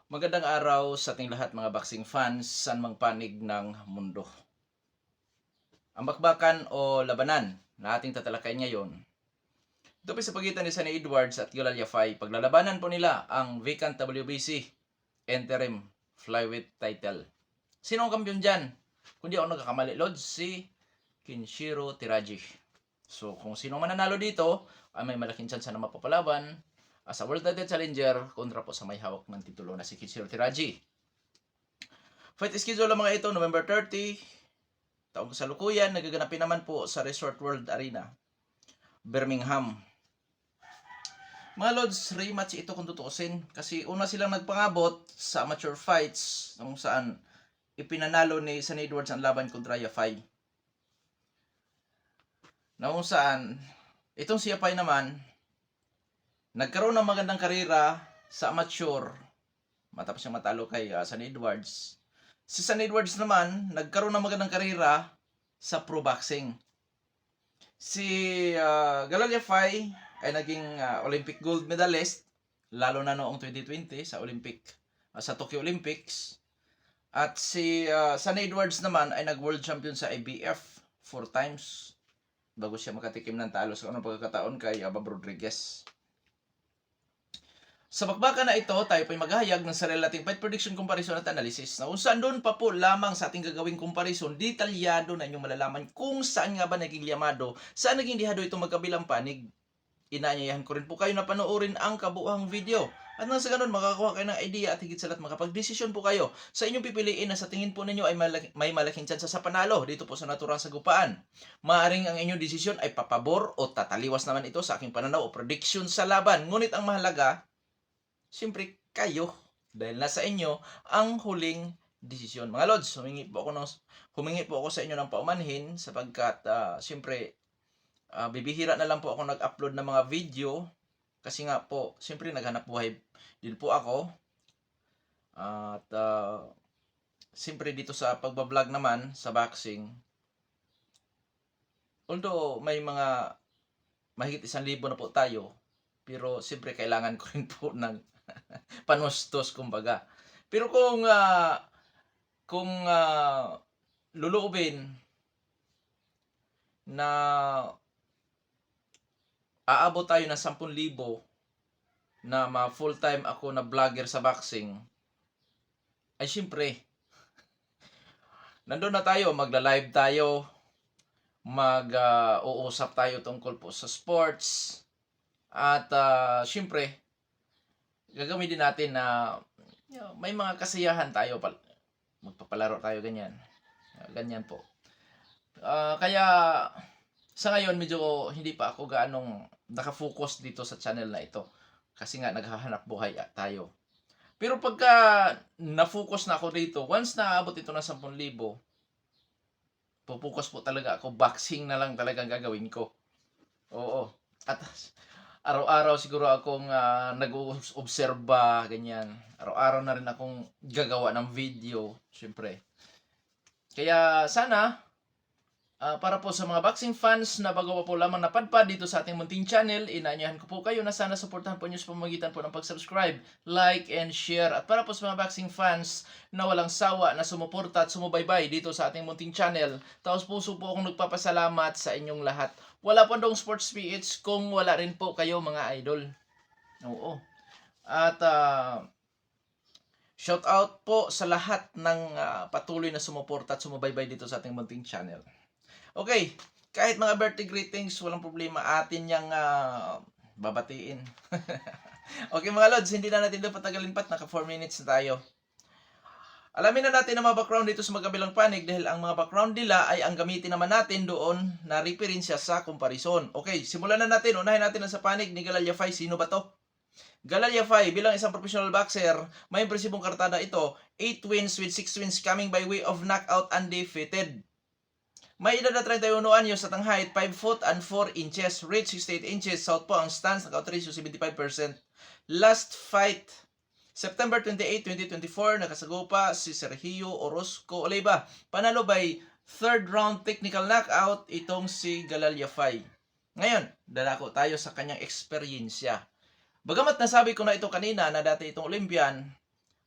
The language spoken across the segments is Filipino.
Magandang araw sa ating lahat mga boxing fans saan mang panig ng mundo. Ang bakbakan o labanan na ating tatalakayin ngayon. Ito pa sa pagitan ni Sunny Edwards at Gulal Yafai. Paglalabanan po nila ang vacant WBC interim flyweight title. Sino ang kampiyon dyan? Kung di ako nagkakamali, Lods, si Kinshiro Tiraji. So kung sino man nanalo dito, ay may malaking chance na mapapalaban as a world title challenger kontra po sa may hawak ng titulo na si Kinshiro Tiraji. Fight schedule lang mga ito, November 30, taong kasalukuyan, nagaganapin naman po sa Resort World Arena, Birmingham. Mga Lods, rematch ito kung tutuusin. Kasi una silang nagpangabot sa amateur fights kung saan ipinanalo ni Sunny Edwards ang laban kontra Yafai. Na kung saan, itong si Yafai naman, nagkaroon ng magandang karera sa amateur matapos siyang matalo kay Sunny Edwards. Si Sunny Edwards naman, nagkaroon ng magandang karera sa pro boxing. Si Galal Yafai ay naging Olympic gold medalist, lalo na noong 2020 sa sa Tokyo Olympics. At si Sunny Edwards naman ay nag-world champion sa IBF 4 times bago siya makatikim ng talo sa unang pagkakataon kay Bob Rodriguez. Sa bakbakan na ito, tayo po'y maghahayag ng sarili nating fight prediction, comparison at analysis na kung saan doon pa po lamang sa ating gagawing comparison, detalyado na inyong malalaman kung saan nga ba naging liyamado, saan naging lihado itong magkabilang panig. Inaanyayahan ko rin po kayo na panoorin ang kabuuang video. At nang sa ganun, makakakuha kayo ng idea at higit sa lahat makapag-desisyon po kayo sa inyong pipiliin na sa tingin po ninyo ay may malaking tsansa sa panalo dito po sa naturang sagupaan. Maaring ang inyong desisyon ay papabor o tataliwas naman ito sa aking pananaw o prediction sa laban. Ngunit ang mahalaga, siyempre kayo, dahil nasa inyo ang huling desisyon. Mga Lods, humingi po ako sa inyo ng paumanhin sapagkat siyempre bibihira na lang po ako nag-upload ng mga video kasi nga po, siyempre naghanap buhay din po ako. At siyempre dito sa pagbablog naman sa boxing, although may mga mahigit 1,000 na po tayo, pero siyempre kailangan ko rin po ng panustos kumbaga. Pero kung luluubin na aabot tayo ng 10,000 na full time ako na vlogger sa boxing, ay siyempre nandun na tayo, magla-live tayo, uusap tayo tungkol po sa sports, at siyempre gagawin din natin na may mga kasiyahan tayo, magpapalaro tayo, ganyan po. Kaya sa ngayon medyo hindi pa ako gaanong nakafocus dito sa channel na ito kasi nga naghahanap buhay tayo. Pero pagka na-focus na ako dito, once na aabot ito ng 10,000, pupukus po talaga ako, boxing na lang talagang gagawin ko. Oo. At araw-araw siguro akong nag-uobserba, ganyan. Araw-araw na rin akong gagawa ng video, syempre. Kaya sana, para po sa mga boxing fans na bago pa po lamang napadpad dito sa ating munting channel, inaanyahan ko po kayo na sana suportahan po nyo sa pamamagitan po ng pag-subscribe, like, and share. At para po sa mga boxing fans na walang sawa na sumuporta at sumubaybay dito sa ating munting channel, taos puso po akong nagpapasalamat sa inyong lahat. Wala po dong sports PH kung wala rin po kayo mga idol. Oo. At shout out po sa lahat ng patuloy na sumuporta at sumubaybay dito sa ating munting channel. Okay, kahit mga birthday greetings, walang problema, atin yang babatiin. Okay mga Lods, hindi na natin ito patagalin pat, naka 4 minutes na tayo. Alamin na natin ang mga background dito sa magkabilang panig dahil ang mga background nila ay ang gamitin naman natin doon na referensya sa comparison. Okay, simulan na natin. Unahin natin ang sa panig ni Galal Yafai. Sino ba to? Galal Yafai bilang isang professional boxer, may impresibong kartada ito. 8 wins with 6 wins coming by way of knockout, undefeated. May edad na 31 anyos at ang height 5 foot and 4 inches, reach 68 inches, southpaw ang stance, knockout ratio 75%. Last fight, September 28, 2024, nakasagupa si Sergio Orozco Oliva. Panalo by third round technical knockout itong si Galal Yafai. Ngayon, dadako tayo sa kanyang eksperyensya. Bagamat nasabi ko na ito kanina na dati itong Olympian,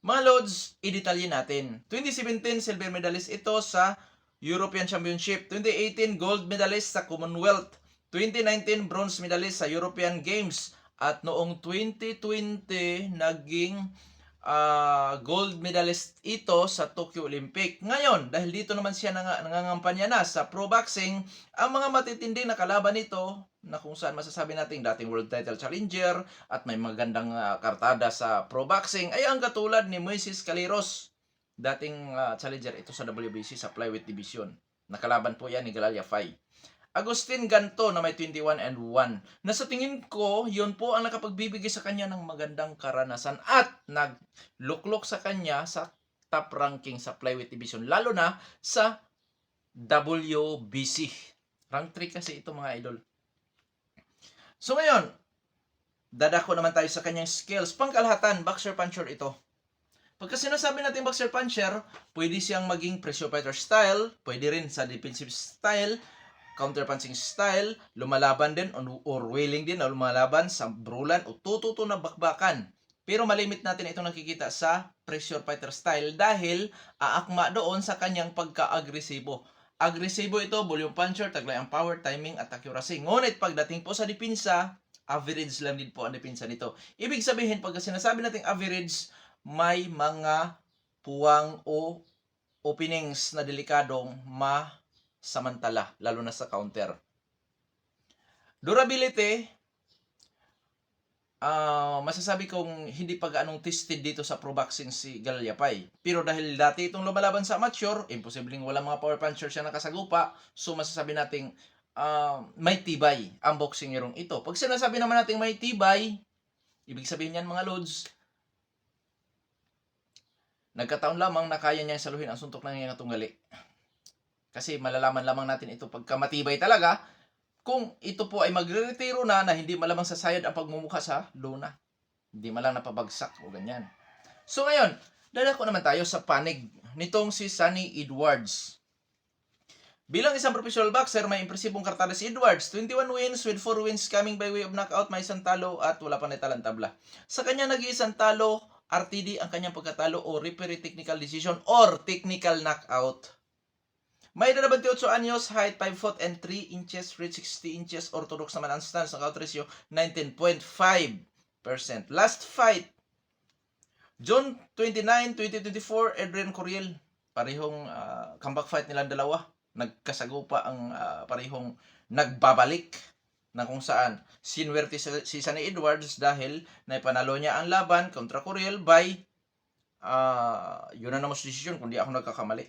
Mga Lods, i-detalye natin. 2017, silver medalist ito sa European Championship. 2018, gold medalist sa Commonwealth. 2019, bronze medalist sa European Games. At noong 2020, naging gold medalist ito sa Tokyo Olympic. Ngayon, dahil dito naman siya nangangampanya na sa pro boxing, ang mga matitinding na kalaban nito, na kung saan masasabi natin dating world title challenger at may magandang kartada sa pro boxing, ay ang katulad ni Moises Caleros, dating challenger ito sa WBC sa flyweight division. Nakalaban po yan ni Galalya Fay. Agustin Ganto na may 21-1. Na sa tingin ko, yun po ang nakapagbibigay sa kanya ng magandang karanasan at nagluklok sa kanya sa top ranking sa flyweight division, lalo na sa WBC. Rank 3 kasi ito mga idol. So ngayon, dadako naman tayo sa kanyang skills. Pangkalahatan, boxer puncher ito. Pagka sinasabi natin boxer puncher, pwede siyang maging pressure fighter style, pwede rin sa defensive style, counter-punching style, lumalaban din or wailing din, o lumalaban sa brulan o tututo na bakbakan. Pero malimit natin itong nakikita sa pressure fighter style dahil aakma doon sa kanyang pagka-agresibo. Agresibo ito, volume puncher, taglay ang power, timing at accuracy. Ngunit pagdating po sa depensa, average lang din po ang depensa nito. Ibig sabihin, pag sinasabi nating average, may mga puwang o openings na delikadong samantala, lalo na sa counter. Durability, masasabi kong hindi pa gaanong tested dito sa pro boxing si Galalya Fay. Pero dahil dati itong lumalaban sa amateur, imposibleng wala mga power puncher siya nakasagupa, so masasabi nating may tibay ang boxingerong ito. Pag sinasabi naman nating may tibay, ibig sabihin yan mga Lods, nagkataon lamang na kaya niya saluhin ang suntok ng iyang tunggali. Kasi malalaman lamang natin ito pagka matibay talaga kung ito po ay magre-retiro na hindi malamang sasayad ang pagmumukha sa luna. Hindi malang napabagsak o ganyan. So ngayon, dadako naman tayo sa panig nitong si Sunny Edwards. Bilang isang professional boxer, may impresibong kartada si Edwards. 21 wins with 4 wins coming by way of knockout, may isang talo at wala pa naitalang tabla. Sa kanya nag-iisang talo, RTD ang kanyang pagkatalo o referee technical decision or technical knockout. May 28 anyos, height 5 foot and 3 inches, reach 60 inches, orthodox naman ang stance, knockout ratio 19.5%. Last fight, June 29, 2024, Adrian Coriel. Parehong comeback fight nilang dalawa. Nagkasagupa ang parehong nagbabalik na kung saan sinwerte si Sunny Edwards dahil naipanalo niya ang laban kontra Coriel by unanimous decision kung di ako nagkakamali.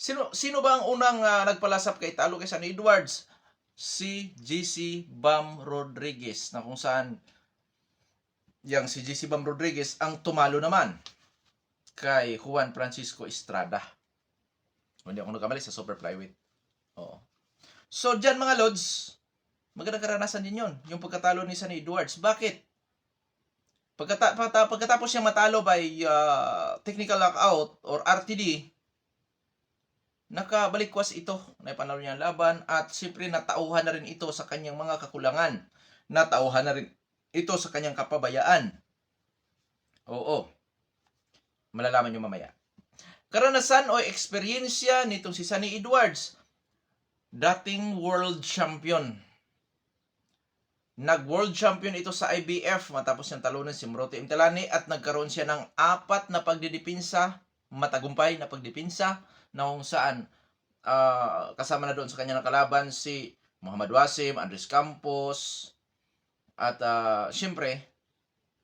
Sino ba ang unang nagpalasap kay talo kay Sunny Edwards? Si GC Bam Rodriguez, na kung saan si GC Bam Rodriguez ang tumalo naman kay Juan Francisco Estrada. Hindi ako nagkamali sa super flyweight. Oo. So dyan mga Lods, magandang karanasan din yun, yung pagkatalo ni Sunny Edwards. Bakit? Pagkatapos siyang matalo by technical knockout or RTD, nakabalikwas ito, naipanalo niya ang laban at siyempre natauhan na rin ito sa kanyang mga kakulangan. Natauhan na rin ito sa kanyang kapabayaan. Oo. Malalaman nyo mamaya. Karanasan o eksperyensya nitong si Sunny Edwards, dating world champion. Nag-world champion ito sa IBF matapos niyang talunan si Morote Imtelani at nagkaroon siya ng 4 na pagdidipinsa, matagumpay na pagdipinsa, na kung saan kasama na doon sa kanya kalaban si Muhammad Wasim, Andres Campos, at siyempre,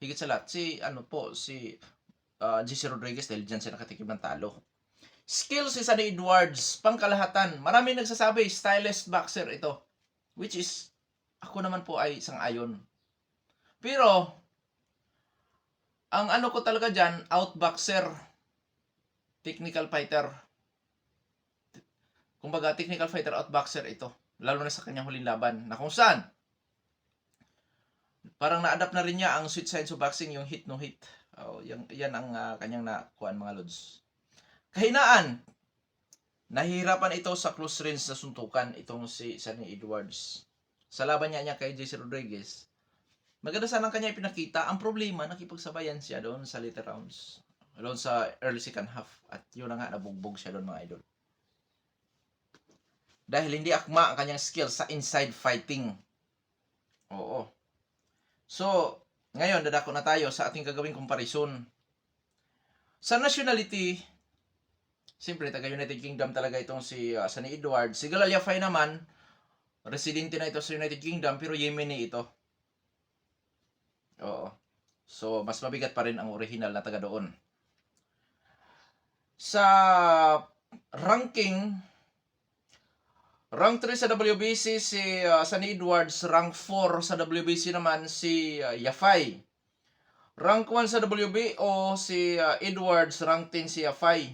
higit sa lahat, si GC Rodriguez dahil dyan siya nakatikim ng talo. Skills si Sunny Edwards, pangkalahatan. Marami nagsasabi, stylist boxer ito. Which is, ako naman po ay sang-ayon. Pero, ang ano ko talaga dyan, outboxer, technical fighter. Kumbaga, technical fighter, outboxer ito. Lalo na sa kanyang huling laban. Na kung saan, parang na-adapt na rin niya ang sweet science of boxing, yung hit no hit. Yan ang kanyang nakuhaan mga Lods. Kahinaan, nahihirapan ito sa close range na suntukan itong si Sunny Edwards. Sa laban niya kay JC Rodriguez, Maganda sana ang kanya ipinakita. Ang problema, nakipagsabayan siya doon sa later rounds. Doon sa early second half. At yun na nga, nabugbog siya doon mga idol. Dahil hindi akma ang kanyang skill sa inside fighting. Oo. So, ngayon, dadako na tayo sa ating gagawing comparison. Sa nationality, siyempre, taga United Kingdom talaga itong si Sunny Edwards. Si Galal Yafai naman, residente na ito sa United Kingdom, pero Yemeni ito. Oo. So, mas mabigat pa rin ang original na taga doon. Sa ranking, rank 3 sa WBC si Sunny Edwards, rank 4 sa WBC naman si Yafai. Rank 1 sa WBO si Edwards, rank 10 si Yafai.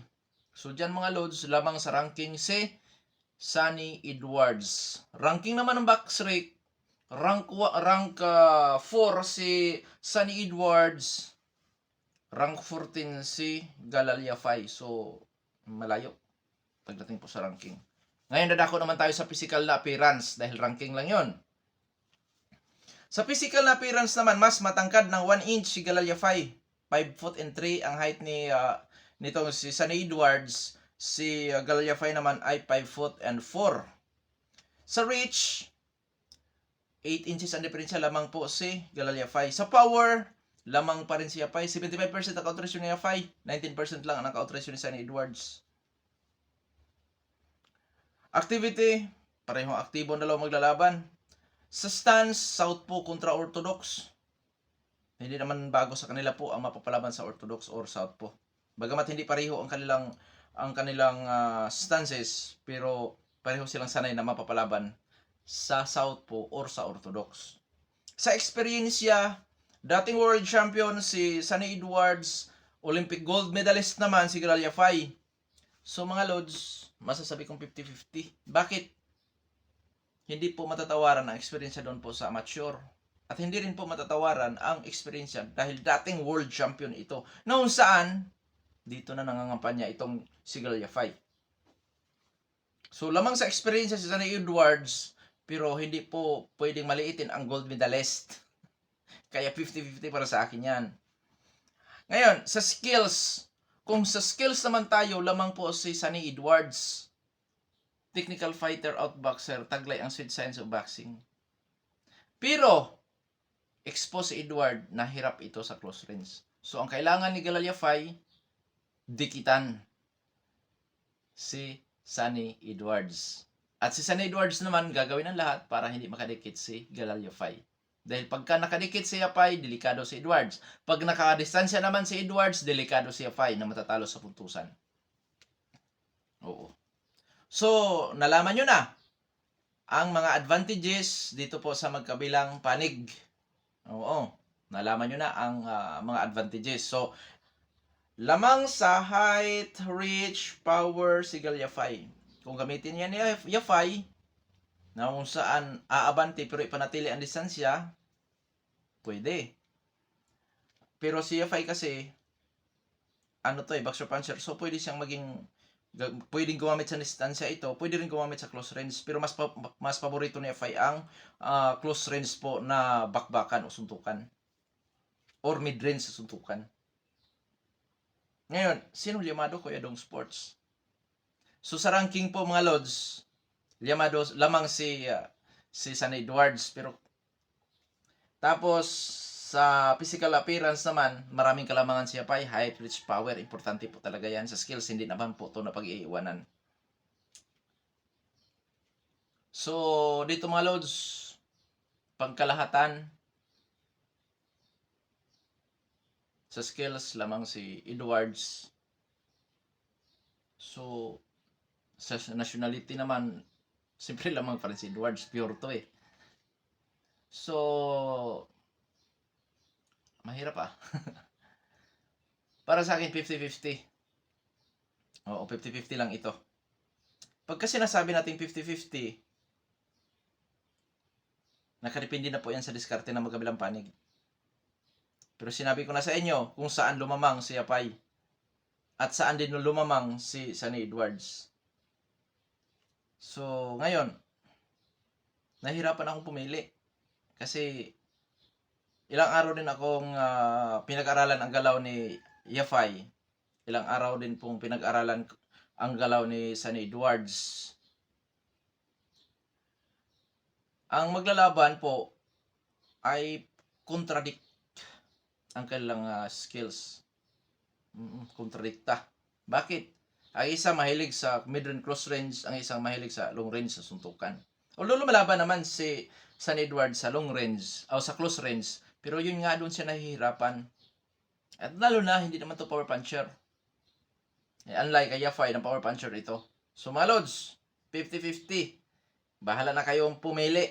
So dyan mga loads, lamang sa ranking si Sunny Edwards. Ranking naman ng box rate, rank 4 si Sunny Edwards, rank 14 si Galal Yafai. So malayo pagdating po sa ranking. Ngayon dadako naman tayo sa physical na appearance dahil ranking lang yon. Sa physical na appearance naman, mas matangkad ng 1 inch si Galal Yafai. 5 foot and 3 ang height ni nitong si Sunny Edwards. Si Galal Yafai naman ay 5 foot and 4. Sa reach, 8 inches ang diferensya lamang po si Galal Yafai. Sa power, lamang pa rin si Yafai. 75% ang ka-outrage ni Yafai. 19% lang ang ka-outrage ni Sunny Edwards. Activity, parehong aktibo na lang maglalaban. Sa stance, southpaw kontra orthodox. Hindi naman bago sa kanila po ang mapapalaban sa orthodox or southpaw. Bagamat hindi pareho ang kanilang stances, pero pareho silang sanay na mapapalaban sa southpaw or sa orthodox. Sa experience niya, dating world champion si Sunny Edwards, Olympic gold medalist naman si Galal Yafai. So mga lods, masasabi kong 50-50. Bakit? Hindi po matatawaran ang experience doon po sa amateur. At hindi rin po matatawaran ang experience dahil dating world champion ito. Noon saan, dito na nangangampanya itong si Galal Yafai. So lamang sa experience si Sunny Edwards, pero hindi po pwedeng maliitin ang gold medalist. Kaya 50-50 para sa akin yan. Ngayon, sa skills. Kung sa skills naman tayo, lamang po si Sunny Edwards. Technical fighter, outboxer, taglay ang sweet science of boxing. Pero, expose si Edward na hirap ito sa close range. So, ang kailangan ni Galal Yafai, dikitan si Sunny Edwards. At si Sunny Edwards naman, gagawin ang lahat para hindi makadikit si Galal Yafai. Dahil pagka nakadikit si Yafai, delikado si Edwards. Pag nakadistansya naman si Edwards, delikado si Yafai na matatalo sa puntusan. Oo. So, nalaman nyo na ang mga advantages dito po sa magkabilang panig. Oo. Nalaman nyo na ang mga advantages. So, lamang sa height, reach, power, si Galal Yafai. Kung gamitin yan ni Yafai, na kung saan aabante pero ipanatili ang distansya, pwede. Pero si Yafai kasi, boxer puncher, so pwede siyang pwedeng gumamit sa distansya ito, pwede rin gumamit sa close range, pero mas paborito ni Yafai ang close range po na bakbakan o suntukan. Or mid-range sa suntukan. Ngayon, sino liyamado? Kuya Dong Sports. So sa ranking po mga lods, liyamado lamang si Sunny Edwards, pero tapos sa physical appearance naman, maraming kalamangan si Yafai, height, reach, power, importante po talaga yan. Sa skills, hindi naman po ito na pag-iiwanan. So, dito mga lods, pagkalahatan, sa skills, lamang si Edwards. So, sa nationality naman, siyempre lamang pa rin si Edwards, pure to eh. So, mahirap Para sa akin, 50-50. Oo, 50-50 lang ito. Pagka sinasabi natin 50-50, nakadepende na po yan sa diskarte ng magkabilang panig. Pero sinabi ko na sa inyo kung saan lumamang si Yafai at saan din lumamang si Sunny Edwards. So, ngayon, nahirapan akong pumili. Kasi, ilang araw din akong pinag-aralan ang galaw ni Yafai. Ilang araw din pong pinag-aralan ang galaw ni Sunny Edwards. Ang maglalaban po ay kontradikta ang kanilang skills. Kontradikta. Bakit? Ang isa mahilig sa mid-range close range, ang isang mahilig sa long range sa suntukan. Although lumalaban naman si Sunny Edwards sa long range o sa close range, pero yun nga doon siya nahihirapan. At lalo na, hindi naman to power puncher. Unlike kay Yafai ng power puncher ito. So mga lods, 50-50. Bahala na kayong pumili.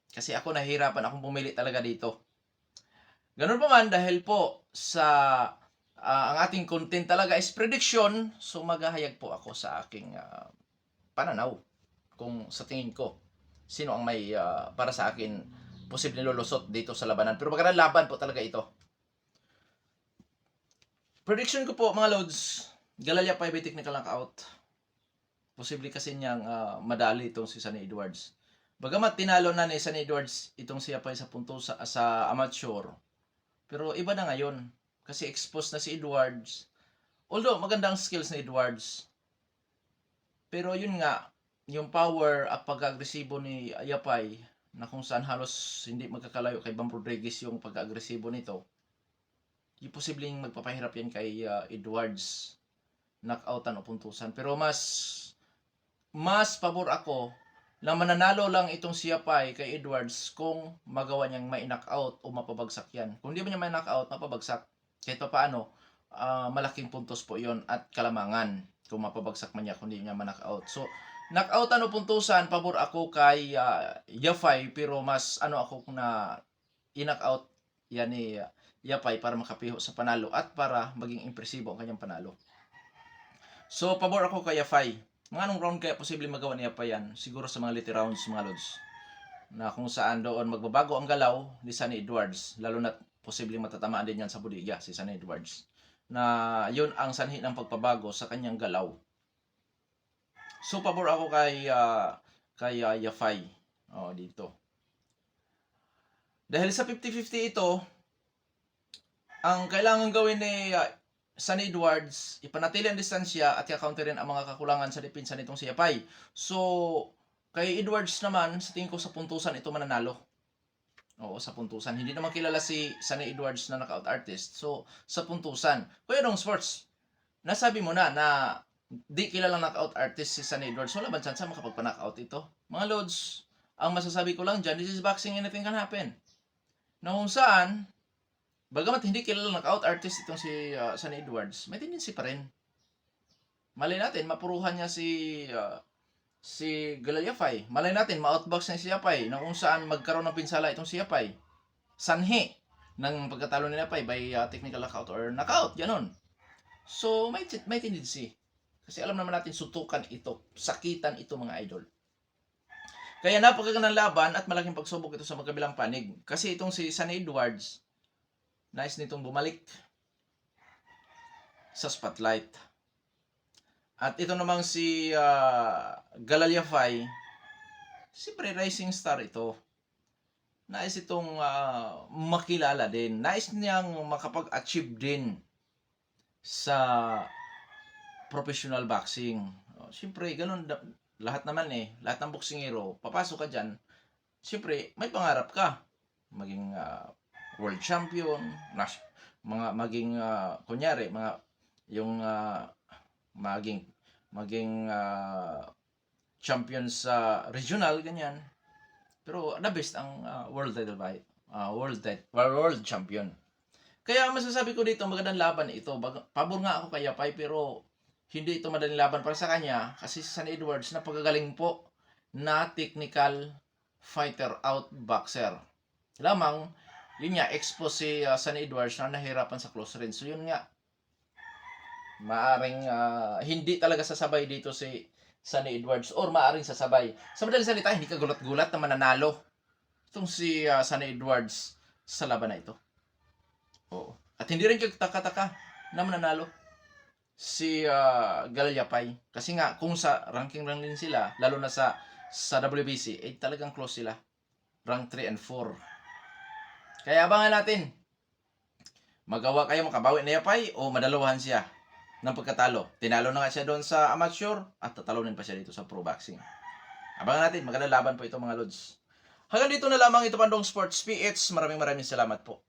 Kasi ako nahihirapan akong pumili talaga dito. Ganun pa man dahil po sa ang ating content talaga is prediction, so maghahayag po ako sa aking pananaw kung sa tingin ko sino ang may para sa akin posibleng lulusot dito sa labanan. Pero magandang laban po talaga ito. Prediction ko po mga lods, Galalya pa may technical knockout. Posible kasi niyang madali itong si Sunny Edwards. Bagamat tinalo na ni Sunny Edwards itong siya pa sa punto sa amateur. Pero iba na ngayon. Kasi exposed na si Edwards. Although magandang skills ni Edwards. Pero yun nga, yung power at pag-agresibo ni Yafai na kung saan halos hindi magkakalayo kay Bam Rodriguez yung pag-agresibo nito. Yung posibleng magpapahirap yan kay Edwards. Knockoutan o puntusan. Pero mas pabor ako na mananalo lang itong si Yafai kay Edwards kung magawa niyang ma-knockout o mapabagsak yan. Kung hindi mo niya ma-knockout, mapabagsak. Kahit pa paano, malaking puntos po yon at kalamangan kung mapabagsak man niya kung hindi niya ma-knockout. So, knockoutan o puntusan, pabor ako kay Yafai, pero mas ako na i-knockout yan ni Yafai para makapiho sa panalo at para maging impresibo ang kanyang panalo. So, pabor ako kay Yafai. Mga anong round kaya posible magawa ni Yafai yan? Siguro sa mga late rounds, mga lods. Na kung saan doon magbabago ang galaw ni Sunny Edwards, lalo na posibleng matatamaan din yan sa bodega si Sunny Edwards. Na yun ang sanhi ng pagpabago sa kanyang galaw. So, pabor ako kay Yafai. Dito. Dahil sa 50-50 ito, ang kailangan gawin ni Sunny Edwards, ipanatili ang distansya at kakounterin ang mga kakulangan sa depensa nitong si Yafai. So, kay Edwards naman, sa tingin ko sa puntusan ito mananalo. Oo, sa puntusan. Hindi naman kilala si Sunny Edwards na knockout artist. So, sa puntusan. Kuya Dong Sports, nasabi mo na di kilala knockout artist si Sunny Edwards. Wala ba chance makapagpa-knockout ito? Mga lods, ang masasabi ko lang dyan, this is boxing, anything can happen. Na kung saan, bagamat hindi kilala knockout artist itong si Sunny Edwards, may tendency pa rin. Malay natin, mapuruhan niya si Galalya Yafai. Malay natin, ma-outbox na si Yafai na kung saan magkaroon ng pinsala itong si Yafai. Sanhi ng pagkatalo ni Yafai by technical knockout or knockout, ganon. So, may tendency. Kasi alam naman natin, sutukan ito, sakitan ito mga idol. Kaya napakagandang laban at malaking pagsubok ito sa magkabilang panig. Kasi itong si Sunny Edwards, nais nitong bumalik sa spotlight. At ito namang si Galalya Yafai, siyempre rising star ito. Nais itong makilala din. Nais niyang makapag-achieve din sa professional boxing. Siyempre, ganun lahat naman lahat ng boksingero, papasok ka dyan, siyempre, may pangarap ka. Maging world champion, maging, kunyari, maging champion sa regional, ganyan. Pero the best ang world title fight, world champion. Kaya masasabi ko dito, magandang laban ito. Pabor nga ako kay Yafai, pero hindi ito madaling laban para sa kanya kasi si Sunny Edwards napakagaling po na technical fighter out boxer. Lamang, yun nga, expose si Sunny Edwards na nahirapan sa close range. So yun nga, maaring hindi talaga sasabay dito si Sunny Edwards or maaring sasabay. Sa madaling salita, hindi ka gulat-gulat na mananalo itong si Sunny Edwards sa laban na ito. Oo. At hindi rin kagtaka-taka na mananalo si Galalya Yafai. Kasi nga, kung sa ranking lang din sila, lalo na sa WBC, talagang close sila. Rank 3 and 4. Kaya abangan natin. Magawa kayo makabawi na Yapay o madalawahan siya ng pagkatalo. Tinalo na nga siya doon sa amateur at tatalunin pa siya dito sa pro boxing. Abangan natin, magandang laban po ito mga lods. Hanggang dito na lamang ito Pandong Sports PH. Maraming salamat po.